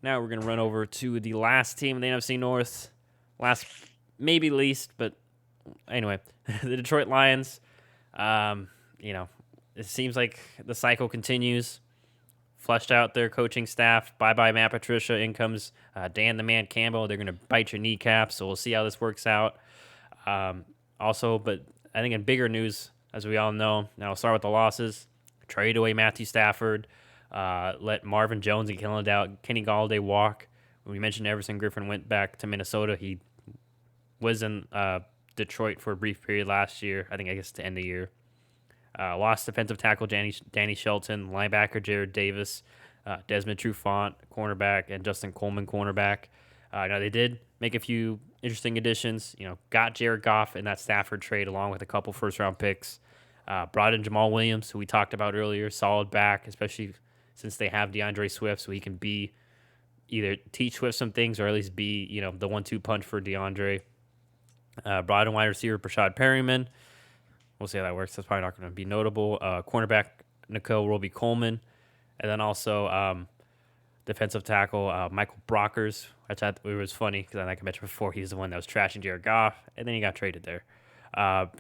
Now we're going to run over to the last team in the NFC North. Last, maybe least, but anyway, the Detroit Lions. Um, you know, it seems like the cycle continues. Flushed out their coaching staff. Bye-bye Matt Patricia. In comes Dan the Man Campbell. They're going to bite your kneecaps, so we'll see how this works out. Also, but I think in bigger news, as we all know, now I'll start with the losses. Trade away Matthew Stafford. Let Marvin Jones and Kenny Galladay walk. When we mentioned Everson Griffin went back to Minnesota, he was in Detroit for a brief period last year. I guess to end the year. Lost defensive tackle Danny Shelton, linebacker Jared Davis, Desmond Trufant, cornerback, and Justin Coleman, cornerback. Now they did make a few interesting additions. Got Jared Goff in that Stafford trade along with a couple first-round picks. Brought in Jamal Williams, who we talked about earlier, solid back, especially since they have DeAndre Swift, so he can be either teach Swift some things or at least be the 1-2 punch for DeAndre. Brought in wide receiver Brashad Perryman. We'll see how that works. That's probably not going to be notable. Cornerback Nicole Roby Coleman. And then also defensive tackle Michael Brockers, which I thought it was funny because, like I mentioned before, he's the one that was trashing Jared Goff, and then he got traded there.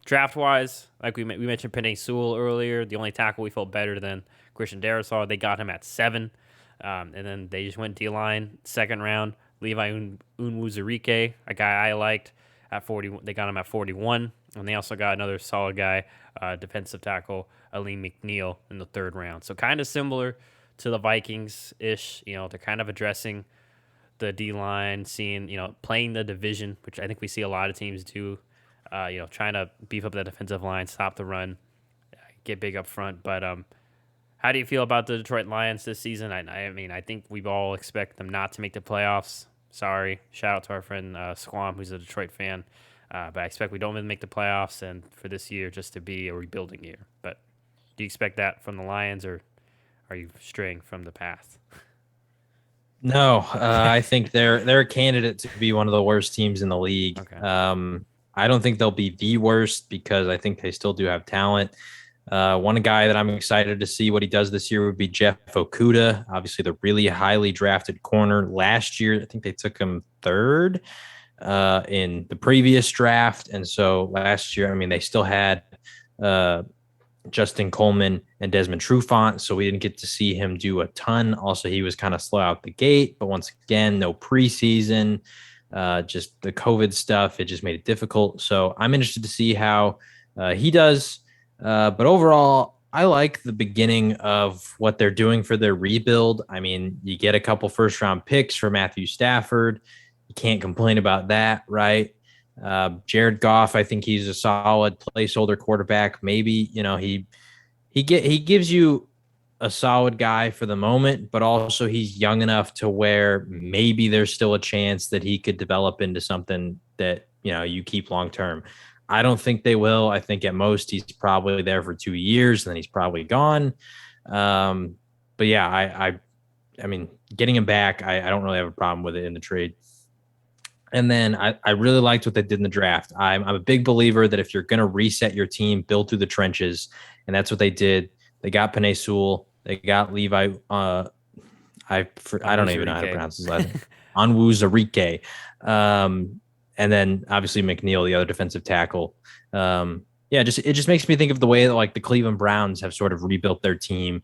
Draft-wise, like we mentioned Penei Sewell earlier, the only tackle we felt better than Christian Darrisaw, they got him at 7. And then they just went D-line, second round. Levi Unwuzurike, a guy I liked, at 40. They got him at 41. And they also got another solid guy, defensive tackle, Aleem McNeil, in the third round. So kind of similar to the Vikings-ish. They're kind of addressing the D-line, playing the division, which I think we see a lot of teams do, trying to beef up the defensive line, stop the run, get big up front. But how do you feel about the Detroit Lions this season? I think we all expect them not to make the playoffs. Sorry. Shout out to our friend Squam, who's a Detroit fan. But I expect we don't even make the playoffs, and for this year just to be a rebuilding year. But do you expect that from the Lions, or are you straying from the path? No, I think they're a candidate to be one of the worst teams in the league. Okay. I don't think they'll be the worst because I think they still do have talent. One guy that I'm excited to see what he does this year would be Jeff Okudah, obviously the really highly drafted corner. Last year, I think they took him third in the previous draft. And so last year, they still had Justin Coleman and Desmond Trufant, so we didn't get to see him do a ton. Also, he was kind of slow out the gate, but once again, no preseason, just the COVID stuff. It just made it difficult. So I'm interested to see how he does. But overall, I like the beginning of what they're doing for their rebuild. You get a couple first-round picks for Matthew Stafford. You can't complain about that, right? Jared Goff, I think he's a solid placeholder quarterback. Maybe he gives you a solid guy for the moment, but also he's young enough to where maybe there's still a chance that he could develop into something that you keep long term. I don't think they will. I think at most he's probably there for 2 years and then he's probably gone. But yeah, I mean, getting him back, I don't really have a problem with it in the trade. And then I really liked what they did in the draft. I'm a big believer that if you're going to reset your team, build through the trenches. And that's what they did. They got Penei Sewell. They got Levi. I don't even know how to pronounce his last name. Onwuzurike. And then obviously McNeil, the other defensive tackle. It just makes me think of the way that like the Cleveland Browns have sort of rebuilt their team.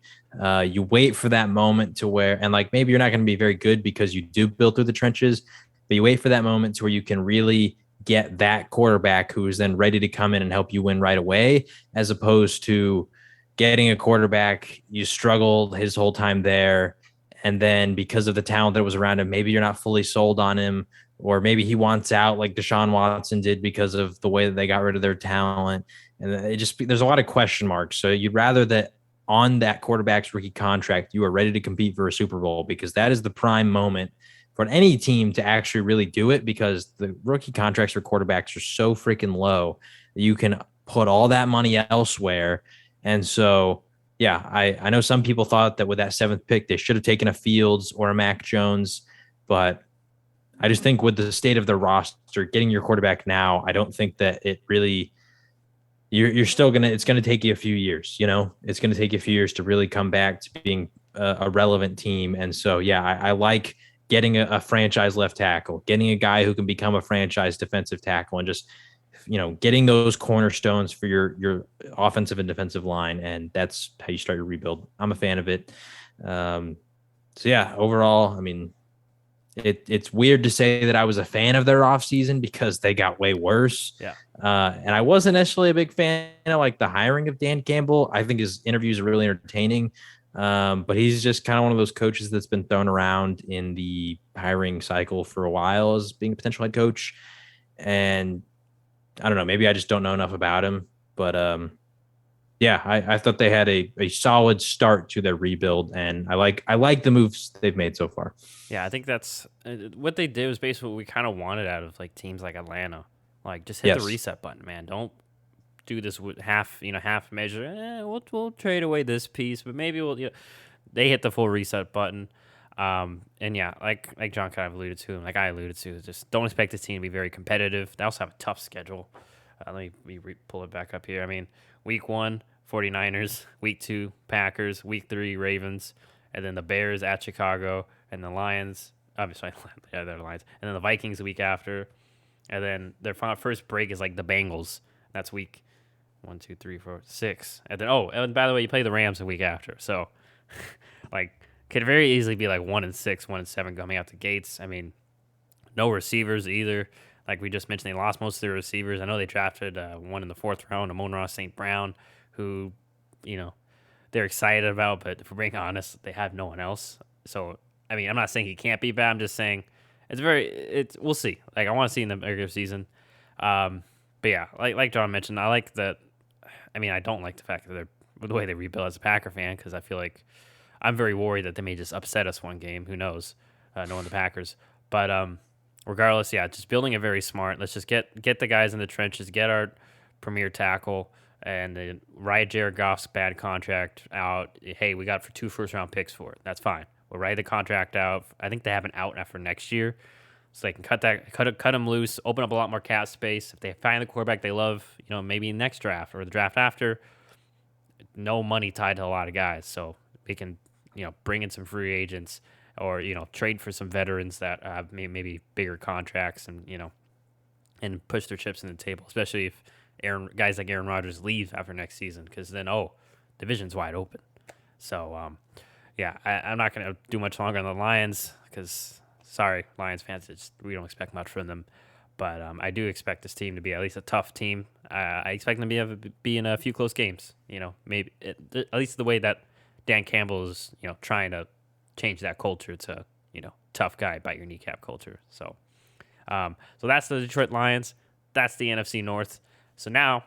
You wait for that moment to where, and like maybe you're not going to be very good because you do build through the trenches, but you wait for that moment to where you can really get that quarterback who is then ready to come in and help you win right away, as opposed to getting a quarterback you struggled his whole time there. And then because of the talent that was around him, maybe you're not fully sold on him, or maybe he wants out like Deshaun Watson did because of the way that they got rid of their talent. And there's a lot of question marks. So you'd rather that on that quarterback's rookie contract, you are ready to compete for a Super Bowl, because that is the prime moment for any team to actually really do it, because the rookie contracts for quarterbacks are so freaking low that you can put all that money elsewhere. And so, yeah, I know some people thought that with that 7th pick, they should have taken a Fields or a Mac Jones, but I just think with the state of the roster, getting your quarterback now, I don't think that it really, you're still it's going to take you a few years, it's going to take you a few years to really come back to being a relevant team. And so, yeah, I like getting a franchise left tackle, getting a guy who can become a franchise defensive tackle, and just getting those cornerstones for your offensive and defensive line, and that's how you start your rebuild. I'm a fan of it. So yeah, overall, I mean, it's weird to say that I was a fan of their offseason because they got way worse. Yeah. And I wasn't necessarily a big fan of like the hiring of Dan Campbell. I think his interviews are really entertaining. But he's just kind of one of those coaches that's been thrown around in the hiring cycle for a while as being a potential head coach. And I don't know, maybe I just don't know enough about him. But yeah, I thought they had a solid start to their rebuild, and I like the moves they've made so far. Yeah, I think that's what they did was basically what we kind of wanted out of like teams like Atlanta. Like, just hit the Yes. reset button, man. Don't do this with half measure. We'll trade away this piece, but maybe we'll. They hit the full reset button. And yeah, like John kind of alluded to, and like I alluded to, just don't expect this team to be very competitive. They also have a tough schedule. Let me pull it back up here. I mean, week 1, 49ers. Week 2, Packers. Week 3, Ravens. And then the Bears at Chicago. And the Lions. Obviously, yeah, they're the Lions. And then the Vikings the week after. And then their first break is like the Bengals. That's week 1, 2, 3, 4, 6. And then, and by the way, you play the Rams the week after. So, like, could very easily be like 1-6, 1-7 coming out the gates. I mean, no receivers either. Like we just mentioned, they lost most of their receivers. I know they drafted one in the 4th round, Amon-Ra St. Brown, who, they're excited about, but if we're being honest, they have no one else. So, I mean, I'm not saying he can't be bad. I'm just saying we'll see. Like, I want to see in the regular season. But yeah, like John mentioned, I like that. I mean, I don't like the fact that they're the way they rebuild as a Packer fan, because I feel like I'm very worried that they may just upset us one game. Who knows? Knowing the Packers. But regardless, yeah, just building it very smart. Let's just get the guys in the trenches, get our premier tackle, and then ride Jared Goff's bad contract out. Hey, we got 2 first-round picks for it. That's fine. We'll ride the contract out. I think they have an out after next year, so they can cut him loose, open up a lot more cap space. If they find the quarterback they love, maybe next draft or the draft after, no money tied to a lot of guys, so we can bring in some free agents or trade for some veterans that have maybe bigger contracts and push their chips in the table, especially if guys like Aaron Rodgers leave after next season, because then division's wide open. So yeah, I'm not going to do much longer on the Lions because sorry, Lions fans, we don't expect much from them. But I do expect this team to be at least a tough team. I expect them to be in a few close games. Maybe at least the way that Dan Campbell is, trying to change that culture to, tough guy, bite your kneecap culture. So, so that's the Detroit Lions. That's the NFC North. So now